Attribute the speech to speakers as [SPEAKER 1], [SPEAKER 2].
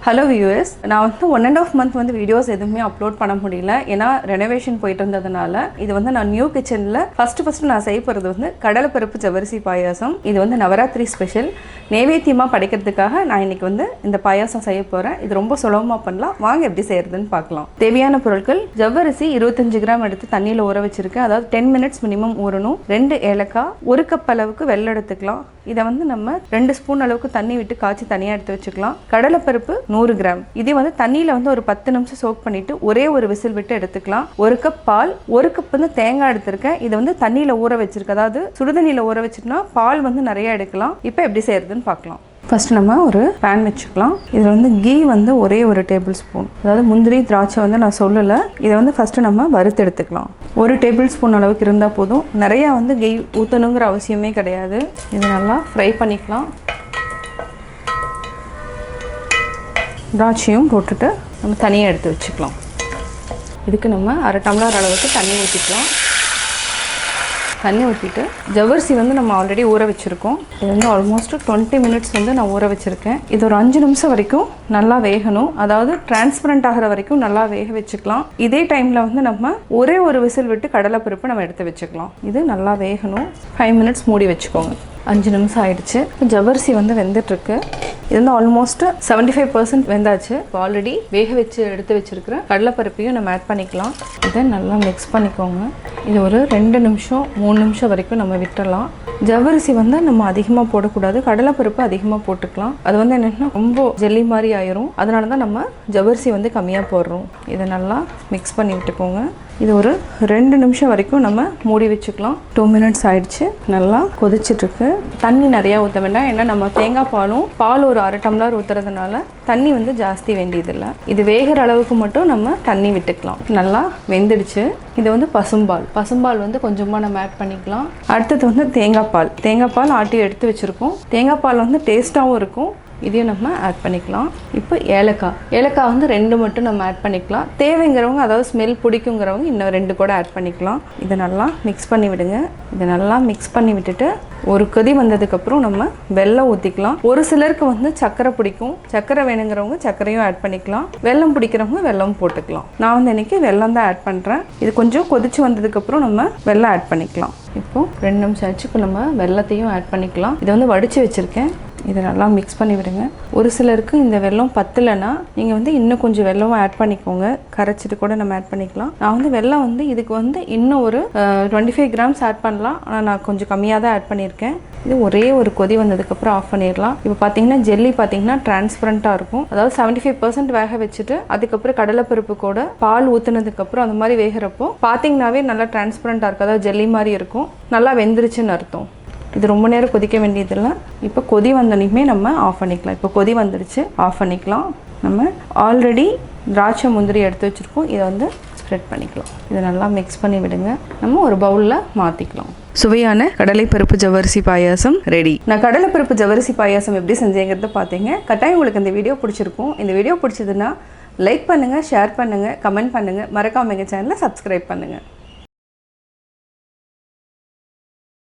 [SPEAKER 1] Hello viewers, நான் வந்து 1.5 month வந்து வீடியோஸ் எதுவுமே அப்லோட் பண்ண முடியல ஏன்னா ரெனோவேஷன் போயிட்டு இருந்ததனால இது வந்து நான் நியூ கிச்சன்ல ஃபர்ஸ்ட் நான் செய்ய போறது வந்து கடலை பருப்பு ஜவ்வரிசி பாயாசம். இது வந்து நவராத்திரி ஸ்பெஷல் நைவேத்தியமா படைக்கிறதுக்காக நான் இன்னைக்கு வந்து இந்த பாயாசம் செய்ய போறேன். இது ரொம்ப சுலபமா பண்ணலாம். வாங்க எப்படி செய்யறதுன்னு பார்க்கலாம். தேவையான பொருட்கள் ஜவ்வரிசி 25 கிராம் எடுத்து தண்ணியில ஊற வச்சிருக்கேன். அதாவது 10 minutes மினிமம் ஊறணும். 2 ஏலக்காய், 1 கப் அளவுக்கு வெல்லம் எடுத்துக்கலாம். இதை வந்து நம்ம 2 ஸ்பூன் அளவுக்கு தண்ணி விட்டு காய்ச்சி தனியாக எடுத்து வச்சுக்கலாம். கடலை பருப்பு 100 கிராம். இதே வந்து தண்ணியில் வந்து ஒரு 10 நிமிஷம் சோக் பண்ணிட்டு ஒரே ஒரு விசில் விட்டு எடுத்துக்கலாம். 1 கப் பால், 1 கப் வந்து தேங்காய் எடுத்திருக்கேன். இதை வந்து தண்ணியில் ஊற வச்சிருக்கேன். அதாவது சுடுதண்ணியில் ஊற வச்சுட்டுனா பால் வந்து நிறைய எடுக்கலாம். இப்போ எப்படி செய்யறதுன்னு பார்க்கலாம். ஃபர்ஸ்ட் நம்ம ஒரு பேன் வச்சுக்கலாம். இதில் வந்து கீ வந்து ஒரே ஒரு டேபிள் ஸ்பூன், அதாவது முந்திரி திராட்சை வந்து நான் சொல்லலை. இதை வந்து ஃபர்ஸ்ட் நம்ம வறுத்து எடுத்துக்கலாம். 1 டேபிள் ஸ்பூன் அளவுக்கு இருந்தால் போதும். நிறையா வந்து கீ ஊற்றணுங்கிற அவசியமே கிடையாது. இதை நல்லா ஃப்ரை பண்ணிக்கலாம். திராட்சையும் போட்டுட்டு நம்ம தனியாக எடுத்து வச்சுக்கலாம். இதுக்கு நம்ம 1/2 டம்ளர் அளவுக்கு தண்ணி ஊற்றிக்கலாம். தண்ணி ஊற்றிட்டு ஜவ்வரிசி வந்து நம்ம ஆல்ரெடி ஊற வச்சுருக்கோம். இது வந்து ஆல்மோஸ்ட் 20 minutes வந்து நான் ஊற வச்சுருக்கேன். இது ஒரு 5 நிமிஷம் வரைக்கும் நல்லா வேகணும். அதாவது டிரான்ஸ்பரண்ட் ஆகிற வரைக்கும் நல்லா வேக வச்சுக்கலாம். இதே டைமில் வந்து நம்ம ஒரே ஒரு விசில் விட்டு கடலை பருப்பு நம்ம எடுத்து வச்சுக்கலாம். இது நல்லா வேகணும். 5 minutes மூடி வச்சுக்கோங்க. 5 நிமிஷம் ஆயிடுச்சு. ஜவ்வரிசி வந்து வெந்துட்டுருக்கு. இது வந்து ஆல்மோஸ்ட் 75% வெந்தாச்சு. ஆல்ரெடி வேக வச்சு எடுத்து வச்சிருக்கிற கடலைப்பருப்பையும் நம்ம ஆட் பண்ணிக்கலாம். இதை நல்லா மிக்ஸ் பண்ணிக்கோங்க. இது ஒரு 2 நிமிஷம் 3 நிமிஷம் வரைக்கும் நம்ம விட்டுறலாம். ஜவ்வரிசி வந்து நம்ம அதிகமாக போடக்கூடாது. கடலைப்பருப்பு அதிகமாக போட்டுக்கலாம். அது வந்து என்னென்னா ரொம்ப ஜெல்லி மாதிரி ஆயிரும். அதனால தான் நம்ம ஜவ்வரிசி வந்து கம்மியாக போடுறோம். இதை நல்லா மிக்ஸ் பண்ணி விட்டுக்கோங்க. இது ஒரு 2 நிமிஷம் வரைக்கும் நம்ம மூடி வச்சுக்கலாம். 2 minutes ஆயிடுச்சு. நல்லா கொதிச்சிட்ருக்கு. தண்ணி நிறையா ஊற்ற வேண்டாம். ஏன்னா நம்ம தேங்காய் பால் ஒரு 1/2 டம்ளர் ஊற்றுறதுனால தண்ணி வந்து ஜாஸ்தி வேண்டியதில்லை. இது வேகிற அளவுக்கு மட்டும் நம்ம தண்ணி விட்டுக்கலாம். நல்லா வெந்துடுச்சு. இது வந்து பசும்பால் வந்து கொஞ்சமாக நம்ம ஆட் பண்ணிக்கலாம். அடுத்தது வந்து தேங்காய் பால் ஆட்டி எடுத்து வச்சுருக்கோம். தேங்காய் பால் வந்து டேஸ்ட்டாகவும் இருக்கும். இதையும் நம்ம ஆட் பண்ணிக்கலாம். இப்போ ஏலக்காய் வந்து 2 மட்டும் நம்ம ஆட் பண்ணிக்கலாம். தேவைங்கிறவங்க, அதாவது ஸ்மெல் பிடிக்குங்கிறவங்க இன்னும் 2 கூட ஆட் பண்ணிக்கலாம். இதை நல்லா மிக்ஸ் பண்ணி விடுங்க. இதை நல்லா மிக்ஸ் பண்ணி விட்டுட்டு ஒரு கொதி வந்ததுக்கப்புறம் நம்ம வெல்லம் ஊற்றிக்கலாம். ஒரு சிலருக்கு வந்து சர்க்கரை பிடிக்கும். சர்க்கரை வேணுங்கிறவங்க சர்க்கரையும் ஆட் பண்ணிக்கலாம். வெல்லம் பிடிக்கிறவங்க வெல்லம் போட்டுக்கலாம். நான் வந்து இன்னைக்கு வெல்லம் தான் ஆட் பண்ணுறேன். இது கொஞ்சம் கொதிச்சு வந்ததுக்கப்புறம் நம்ம வெல்லம் ஆட் பண்ணிக்கலாம். இப்போ 2 நிமிஷம் ஆச்சு. இப்போ நம்ம வெல்லத்தையும் ஆட் பண்ணிக்கலாம். இதை வந்து வடித்து வச்சுருக்கேன். இதை நல்லா மிக்ஸ் பண்ணி விடுங்க. ஒரு சிலருக்கு இந்த வெல்லம் பத்தலைன்னா நீங்கள் வந்து இன்னும் கொஞ்சம் வெல்லம் ஆட் பண்ணிக்கோங்க. கரைச்சிட்டு கூட நம்ம ஆட் பண்ணிக்கலாம். நான் வந்து வெல்லம் வந்து இதுக்கு வந்து இன்னும் ஒரு 25 கிராம்ஸ் ஆட் பண்ணலாம். ஆனால் நான் கொஞ்சம் கம்மியாக தான் ஆட் பண்ணியிருக்கேன். இது ஒரே ஒரு கொதி வந்ததுக்கப்புறம் ஆஃப் பண்ணிடலாம். இப்போ பார்த்தீங்கன்னா ஜெல்லி பார்த்தீங்கன்னா டிரான்ஸ்பரண்ட்டாக இருக்கும். அதாவது 75% வேக வச்சுட்டு அதுக்கப்புறம் கடலைப்பருப்பு கூட பால் ஊற்றுனதுக்கப்புறம் அந்த மாதிரி வேகிறப்போ பார்த்தீங்கன்னாவே நல்லா டிரான்ஸ்பரண்ட்டாக இருக்கும். அதாவது ஜெல்லி மாதிரி இருக்கும். நல்லா வெந்துருச்சுன்னு அர்த்தம். இது ரொம்ப நேரம் கொதிக்க வேண்டியதில்லை. இப்போ கொதி வந்தோடனே நம்ம ஆஃப் பண்ணிக்கலாம். இப்போ கொதி வந்துடுச்சு, ஆஃப் பண்ணிக்கலாம். நம்ம ஆல்ரெடி திராட்சை முந்திரி எடுத்து வச்சுருக்கோம். இதை வந்து ஸ்ப்ரெட் பண்ணிக்கலாம். இதை நல்லா மிக்ஸ் பண்ணி விடுங்க. நம்ம ஒரு பவுலில் மாற்றிக்கலாம். சுவையான கடலை பருப்பு ஜவ்வரிசி பாயாசம் ரெடி. நான் கடலை பருப்பு ஜவ்வரிசி பாயாசம் எப்படி செஞ்சேங்கிறத பார்த்தீங்க. கட்டாயம் உங்களுக்கு இந்த வீடியோ பிடிச்சிருக்கும். இந்த வீடியோ பிடிச்சதுன்னா லைக் பண்ணுங்கள், ஷேர் பண்ணுங்கள், கமெண்ட் பண்ணுங்கள். மறக்காம எங்கள் சேனலை சப்ஸ்கிரைப் பண்ணுங்கள்.